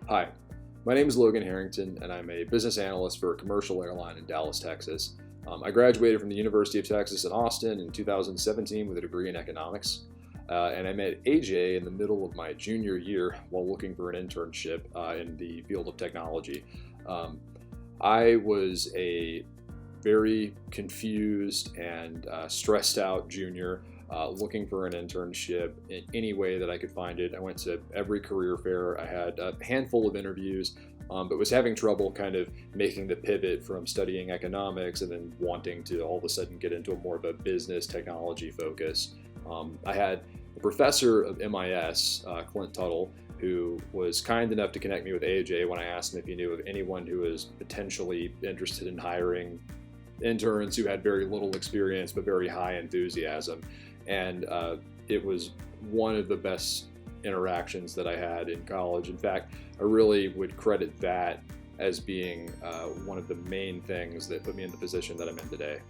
Hi, my name is Logan Harrington, and I'm a business analyst for a commercial airline in Dallas, Texas. I graduated from the University of Texas in Austin in 2017 with a degree in economics. And I met AJ in the middle of my junior year while looking for an internship in the field of technology. Um, I was a very confused and stressed out junior, looking for an internship in any way that I could find it. I went to every career fair. I had a handful of interviews, but was having trouble kind of making the pivot from studying economics and then wanting to all of a sudden get into a more of a business technology focus. I had a professor of MIS, Clint Tuttle, who was kind enough to connect me with AJ when I asked him if he knew of anyone who was potentially interested in hiring interns who had very little experience but very high enthusiasm. And it was one of the best interactions that I had in college. In fact, I really would credit that as being one of the main things that put me in the position that I'm in today.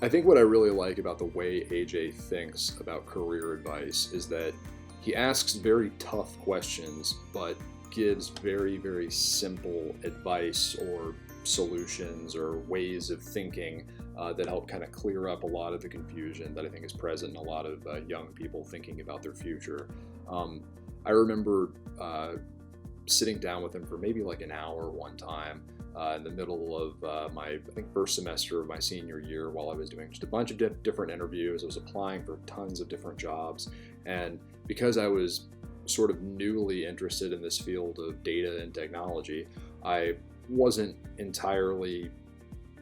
I think what I really like about the way AJ thinks about career advice is that he asks very tough questions, but gives very, very simple advice or solutions or ways of thinking that help kind of clear up a lot of the confusion that I think is present in a lot of young people thinking about their future. I remember sitting down with him for maybe like an hour one time in the middle of my, I think, first semester of my senior year while I was doing just a bunch of different interviews. I was applying for tons of different jobs. And because I was sort of newly interested in this field of data and technology, I wasn't entirely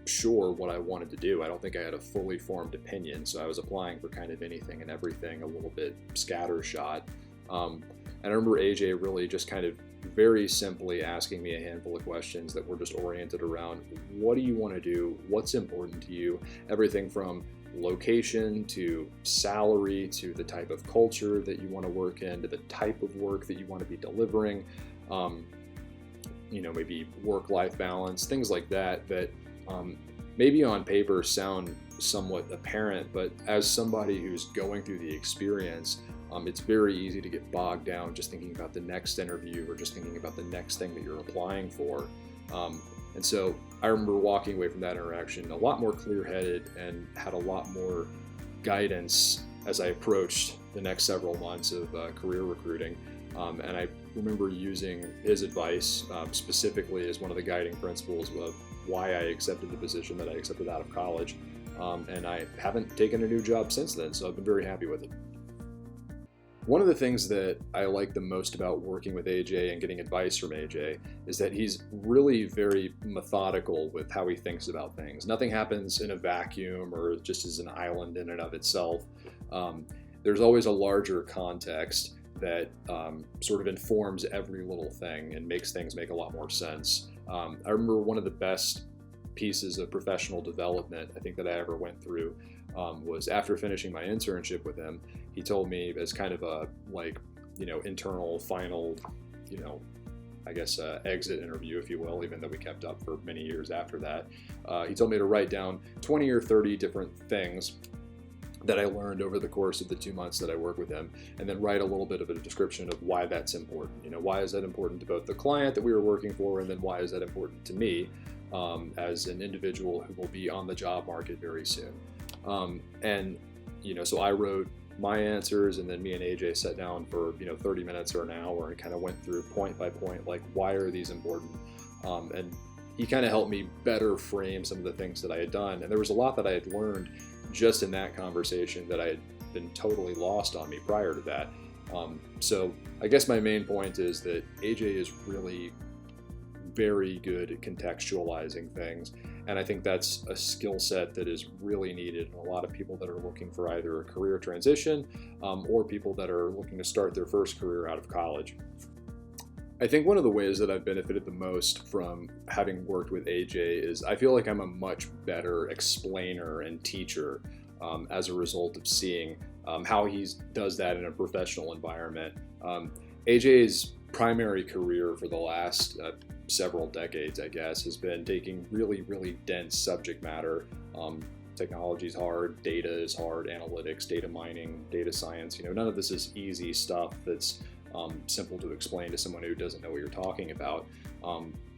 sure what I wanted to do. I don't think I had a fully formed opinion, so I was applying for kind of anything and everything, a little bit scattershot. And I remember AJ really just kind of very simply asking me a handful of questions that were just oriented around what do you want to do, what's important to you, everything from location to salary to the type of culture that you want to work in to the type of work that you want to be delivering. Maybe work-life balance, things like that, maybe on paper sound somewhat apparent, but as somebody who's going through the experience, it's very easy to get bogged down just thinking about the next interview or just thinking about the next thing that you're applying for. And so I remember walking away from that interaction a lot more clear-headed and had a lot more guidance as I approached the next several months of career recruiting. And I remember using his advice specifically as one of the guiding principles of why I accepted the position that I accepted out of college. And I haven't taken a new job since then, so I've been very happy with it. One of the things that I like the most about working with AJ and getting advice from AJ is that he's really very methodical with how he thinks about things. Nothing happens in a vacuum or just as an island in and of itself. There's always a larger context that sort of informs every little thing and makes things make a lot more sense. I remember one of the best pieces of professional development I think that I ever went through was after finishing my internship with him. He told me as kind of a internal final, exit interview, if you will, even though we kept up for many years after that. He told me to write down 20 or 30 different things that I learned over the course of the 2 months that I worked with him, and then write a little bit of a description of why that's important. Why is that important to both the client that we were working for, and then why is that important to me as an individual who will be on the job market very soon. So I wrote my answers, and then me and AJ sat down for 30 minutes or an hour and kind of went through point by point, like why are these important? And he kind of helped me better frame some of the things that I had done, and there was a lot that I had learned just in that conversation that I had been totally lost on me prior to that. So I guess my main point is that AJ is really very good at contextualizing things, and I think that's a skill set that is really needed in a lot of people that are looking for either a career transition or people that are looking to start their first career out of college. I think one of the ways that I've benefited the most from having worked with AJ is I feel like I'm a much better explainer and teacher as a result of seeing how he does that in a professional environment. AJ's primary career for the last several decades, I guess, has been taking really, really dense subject matter. Technology is hard, data is hard, analytics, data mining, data science. None of this is easy stuff that's simple to explain to someone who doesn't know what you're talking about.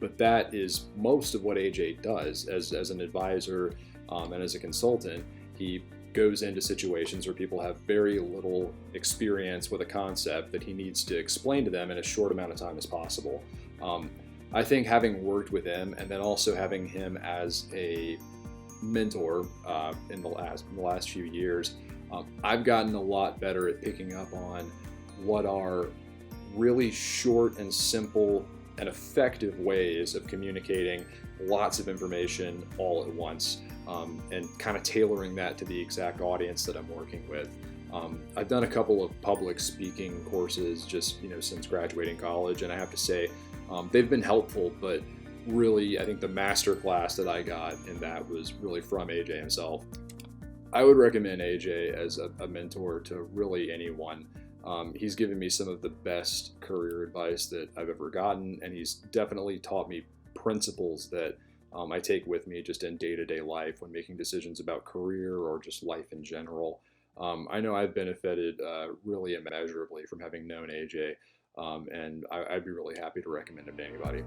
But that is most of what AJ does as an advisor and as a consultant. He goes into situations where people have very little experience with a concept that he needs to explain to them in as short amount of time as possible. I think having worked with him and then also having him as a mentor in the last few years, I've gotten a lot better at picking up on what are really short and simple and effective ways of communicating lots of information all at once, and kind of tailoring that to the exact audience that I'm working with. I've done a couple of public speaking courses just since graduating college, and I have to say they've been helpful, but really I think the master class that I got in that was really from AJ himself. I would recommend AJ as a mentor to really anyone. He's given me some of the best career advice that I've ever gotten, and he's definitely taught me principles that I take with me just in day-to-day life when making decisions about career or just life in general. I know I've benefited really immeasurably from having known AJ, and I'd be really happy to recommend him to anybody.